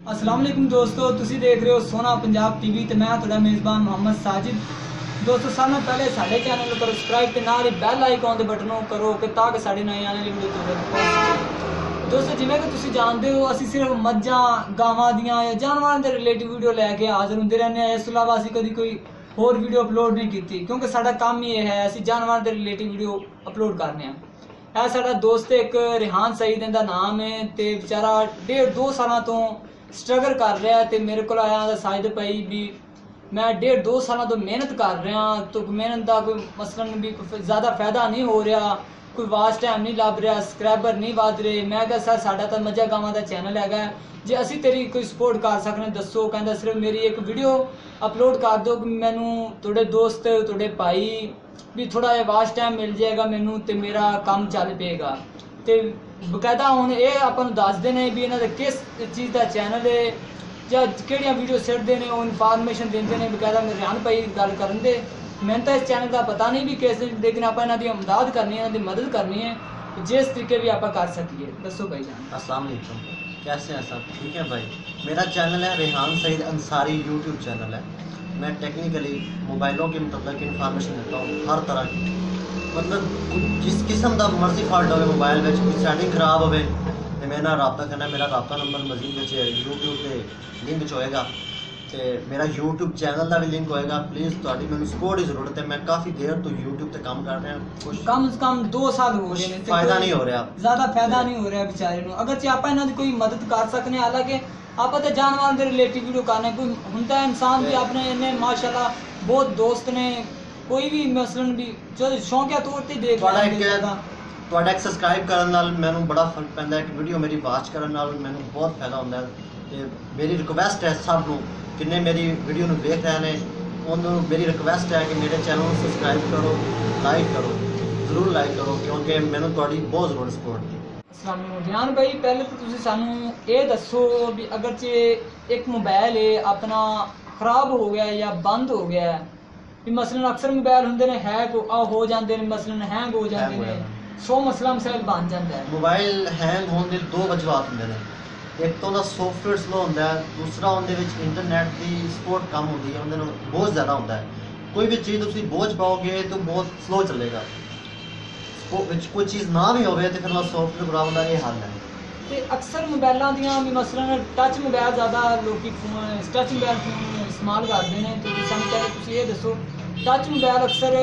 अस्सलाम वालेकुम दोस्तों, तुसी देख रहे हो सोना पंजाब टीवी ते मैं तुहाडा मेज़बान मोहम्मद साजिद। दोस्तों सारे पहले साडे चैनल को सब्सक्राइब ते नाल ही बैल आइकॉन दे बटन को करो कि ताकि साडी नई आने वाली वीडियो तुहाडे तक पहुंच। दोस्तों जिवें कि तुसी जानते हो असी सिर्फ मज्जां गावां दियां या जानवरां दे रिलेटिव वीडियो लैके हाज़र हुंदे रहने हैं। इस तो इलावा असी कदी कोई होर वीडियो अपलोड नहीं की क्योंकि साडा काम ही है असी जानवरां दे रिलेटिव वीडियो अपलोड करने हैं। ਇਹ ਸਾਡਾ ਦੋਸਤ ਇੱਕ ਰਿਹਾਨ ਸਈਦ ਦਾ ਨਾਮ ਹੈ ਤੇ ਵਿਚਾਰਾ 1.5-2 ਸਾਲਾਂ ਤੋਂ ਸਟਰਗਲ ਕਰ ਰਿਹਾ ਤੇ ਮੇਰੇ ਕੋਲ ਆਇਆ ਦਾ ਸਾਜਦ ਭਾਈ ਵੀ मैं 1.5-2 ਸਾਲਾਂ ਤੋਂ ਮਿਹਨਤ ਕਰ ਰਿਹਾ तो ਮਿਹਨਤ ਦਾ ਕੋਈ ਮਸਲਨ ਵੀ ਜ਼ਿਆਦਾ ਫਾਇਦਾ ਨਹੀਂ ਹੋ ਰਿਹਾ, ਕੋਈ ਵਾਚ ਟਾਈਮ ਨਹੀਂ ਲੱਭ ਰਿਹਾ, ਸਬਸਕ੍ਰਾਈਬਰ ਨਹੀਂ ਵਧ ਰਹੇ। ਮੈਂ ਕਿਹਾ ਸਰ ਸਾਡਾ ਤਾਂ ਮੱਝਾਂ ਗਾਵਾਂ ਦਾ ਚੈਨਲ ਹੈਗਾ, ਜੇ ਅਸੀਂ ਤੇਰੀ ਕੋਈ ਸਪੋਰਟ ਕਰ ਸਕਨੇ ਦੱਸੋ। ਕਹਿੰਦਾ ਸਿਰਫ ਮੇਰੀ ਇੱਕ ਵੀਡੀਓ ਅਪਲੋਡ ਕਰ ਦਿਓ ਕਿ ਮੈਨੂੰ ਤੁਹਾਡੇ ਦੋਸਤ ਤੁਹਾਡੇ ਭਾਈ भी थोड़ा जिहा वाच टाइम मिल जाएगा मैनू तो मेरा काम चल पेगा। तो बकायदा हुण ये आपां नूं दसदे ने भी इन्हां दे किस चीज़ का चैनल है जां किहड़ियां वीडियो छड्डदे ने, वो इनफॉर्मेशन देंदे ने। बकायदा मेरे रिहान भाई गल करन दे, मैनूं तां इस चैनल का पता नहीं भी किस, लेकिन आपां इन्हां दी इमदाद करनी है, इन्हां दी मदद करनी है जिस तरीके भी आपां कर सकीए। दसो भाई जान। अस्सलाम वालेकुम, कैसे हैं सब? ठीक है भाई। मेरा चैनल है रिहान सईद अंसारी यूट्यूब चैनल है। मैं टेक्निकली मोबाइलों के मतलब इन्फॉर्मेशन देता हूँ हर तरह की, मतलब जिस किस्म का मर्जी फॉल्ट हो मोबाइल में, कोई सैटिंग खराब हो तो मेरे नाल रब्ता करना। मेरा रब्ता नंबर मजीद यूट्यूब के लिंक च होएगा तो मेरा यूट्यूब चैनल का भी लिंक होएगा। प्लीज़ थोड़ी मैंने सपोर्ट की जरूरत है। मैं काफ़ी देर तो यूट्यूब पर काम कर रहा हूँ, कुछ कम से कम 2 साल हो रहे हैं, फायदा नहीं हो रहा, ज़्यादा फायदा नहीं हो रहा बेचारे नूं। अगर जे आपां इन्हां दी कोई मदद कर सकने, हालांकि आप तो जानवर के रिलेटिव वीडियो करने कोई होंदा है इंसान भी अपने इन्ने माशाल्लाह बहुत दोस्त ने, कोई भी मसलन भी जो शौकिया तौर पर देख ਤੁਹਾਡਾ ਇੱਕ ਸਬਸਕ੍ਰਾਈਬ ਕਰਨ ਨਾਲ ਮੈਨੂੰ ਬੜਾ ਫਰਕ ਪੈਂਦਾ ਹੈ, ਕਿ ਵੀਡੀਓ ਮੇਰੀ ਵਾਚ ਕਰਨ ਨਾਲ ਮੈਨੂੰ ਬਹੁਤ ਫਾਇਦਾ ਹੁੰਦਾ ਹੈ। ਤੇ ਮੇਰੀ ਰਿਕੁਐਸਟ ਹੈ ਸਭ ਨੂੰ, ਕਿੰਨੇ ਮੇਰੀ ਵੀਡੀਓ ਨੂੰ ਦੇਖ ਰਹੇ ਨੇ ਉਹਨੂੰ ਮੇਰੀ ਰਿਕੁਐਸਟ ਹੈ ਕਿ ਮੇਰੇ ਚੈਨਲ ਨੂੰ ਸਬਸਕ੍ਰਾਈਬ ਕਰੋ, ਲਾਈਕ ਕਰੋ, ਜ਼ਰੂਰ ਲਾਈਕ ਕਰੋ, ਕਿਉਂਕਿ ਮੈਨੂੰ ਤੁਹਾਡੀ ਬਹੁਤ ਜ਼ਰੂਰਤ ਸਪੋਰਟ ਦੀ। रिहान भाई पहले तो तुसी सानू ये दसो भी अगर जे एक मोबाइल है अपना खराब हो गया या बंद हो गया है, भी मसलन अक्सर मोबाइल होंदे ने हैक हो जाते हैं, मसलन हैंग हो जाते हैं, 100 मसला मसाइल बन जाता है। मोबाइल हैंग होने के 2 वजूहात होंदे ने, एक तो उहदा सॉफ्टवेयर स्लो होंदा है, दूसरा उहदे विच इंटरनेट की सपोर्ट कम होंदी है, उहदे नाल बहुत ज़्यादा होंदा है। कोई भी चीज़ तुसी बोझ पाओगे तो बहुत स्लो चलेगा, कोई चीज़ ना भी होवे तो फिर सॉफ्टवेयर खराब होंदा, ये हाल है। ते अक्सर मोबाइलों दियां भी मसलन टच मोबाइल ज़्यादा लोग टच मोबाइल इस्तेमाल करते हैं, तो सानूं पहले तुसीं ये दसो टच मोबाइल अक्सर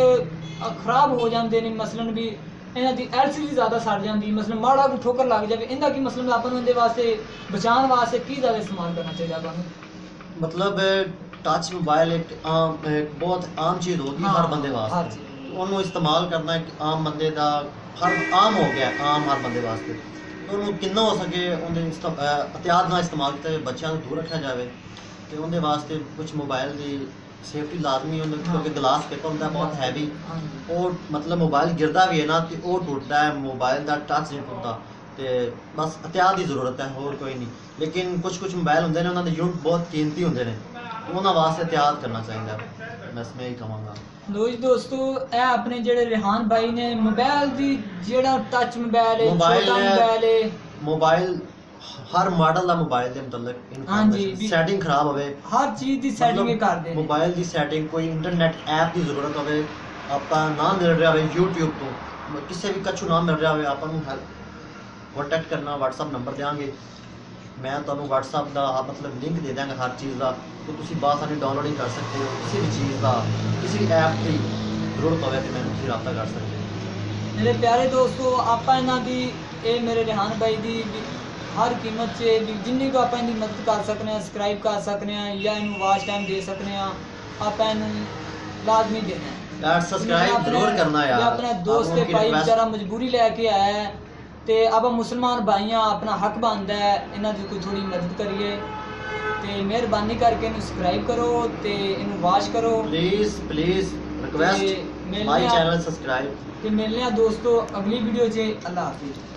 खराब हो जाते हैं, मसलन भी इन्हां दी LCD ज़्यादा सड़ जाती, मसलन माड़ा कोई ठोकर लग जाए, इनका की मसलन आपां नूं इहदे वास्ते बचाने वास्ते की ज़्यादा इस्तेमाल करना चाहिए आपां नूं? मतलब टच मोबाइल एक बहुत आम चीज़ होगी हर बंदे वास्ते, ਉਹਨੂੰ ਇਸਤੇਮਾਲ ਕਰਨਾ ਇੱਕ ਆਮ ਬੰਦੇ ਦਾ ਹਰ ਆਮ ਹੋ ਗਿਆ, ਆਮ ਹਰ ਬੰਦੇ ਵਾਸਤੇ। ਉਹਨੂੰ ਕਿੰਨਾ ਹੋ ਸਕੇ ਉਹਦੇ ਅਹਤਿਆਤ ਨਾਲ ਇਸਤੇਮਾਲ ਕੀਤਾ ਜਾਵੇ, ਬੱਚਿਆਂ ਨੂੰ ਦੂਰ ਰੱਖਿਆ ਜਾਵੇ, ਤੇ ਉਹਦੇ ਵਾਸਤੇ ਕੁਝ ਮੋਬਾਈਲ ਦੀ ਸੇਫਟੀ ਲਾਜ਼ਮੀ ਹੁੰਦੀ, ਕਿਉਂਕਿ ਗਲਾਸ ਪੇਪਰ ਹੁੰਦਾ ਬਹੁਤ ਹੈਵੀ, ਉਹ ਮਤਲਬ ਮੋਬਾਈਲ ਗਿਰਦਾ ਵੀ ਹੈ ਨਾ ਤੇ ਉਹ ਟੁੱਟਦਾ ਹੈ, ਮੋਬਾਈਲ ਦਾ ਟੱਚ ਨਹੀਂ ਟੁੱਟਦਾ, ਤੇ ਬਸ ਅਹਤਿਆਤ ਦੀ ਜ਼ਰੂਰਤ ਹੈ, ਹੋਰ ਕੋਈ ਨਹੀਂ। ਲੇਕਿਨ ਕੁਝ ਮੋਬਾਈਲ ਹੁੰਦੇ ਨੇ ਉਹਨਾਂ ਦੇ ਯੂਨਿਟ ਬਹੁਤ ਕੀਮਤੀ ਹੁੰਦੇ ਨੇ, ਉਹਨਾਂ ਵਾਸਤੇ ਅਹਤਿਆਤ ਕਰਨਾ ਚਾਹੀਦਾ। मैं इसमें ही कहूँगा दोस्तों ए अपने जेड़े रिहान भाई ने मोबाइल दी जेड़ा टच मोबाइल है, छोटा मोबाइल है, मोबाइल हर मॉडल दा मोबाइल दे मतलब हां जी सेटिंग खराब होवे, हर चीज दी सेटिंग कर दे, मोबाइल दी सेटिंग, कोई इंटरनेट ऐप दी जरूरत होवे, आपा ना मिल रहा होवे YouTube तो किसी भी कछु ना मिल रहा होवे, आपा नु कांटेक्ट करना, WhatsApp नंबर देंगे, मैं तुहानू WhatsApp का मतलब लिंक दे देंगे हर चीज़ का, तो तुम बासानी डाउनलोडिंग कर सकते हो, किसी भी चीज़ का किसी भी ऐप की जरूरत हो तो मैंने तुम रब्ता कर सकते हो। मेरे प्यारे दोस्तों आप इन्हां दी ये मेरे रिहान भाई दी हर कीमत से जिन्नी को आप इनकी मदद कर सकते हैं, सब्सक्राइब कर सकते हैं या इनू वाच टाइम दे सकते हैं, आप इनू लाजमी देना है यार, सब्सक्राइब जरूर करना यार। अपने दोस्त के भाई बेचारा मजबूरी लैके आया है तो अब मुसलमान भाइयां अपना हक बनता है इन्हां दी कोई थोड़ी मदद करिए, तो मेहरबानी करके इन्हू सब्सक्राइब करो तो इन्हू वाच करो, please please request, my channel subscribe. तो मिलने दोस्तों अगली वीडियो च। अल्लाह हाफिज़।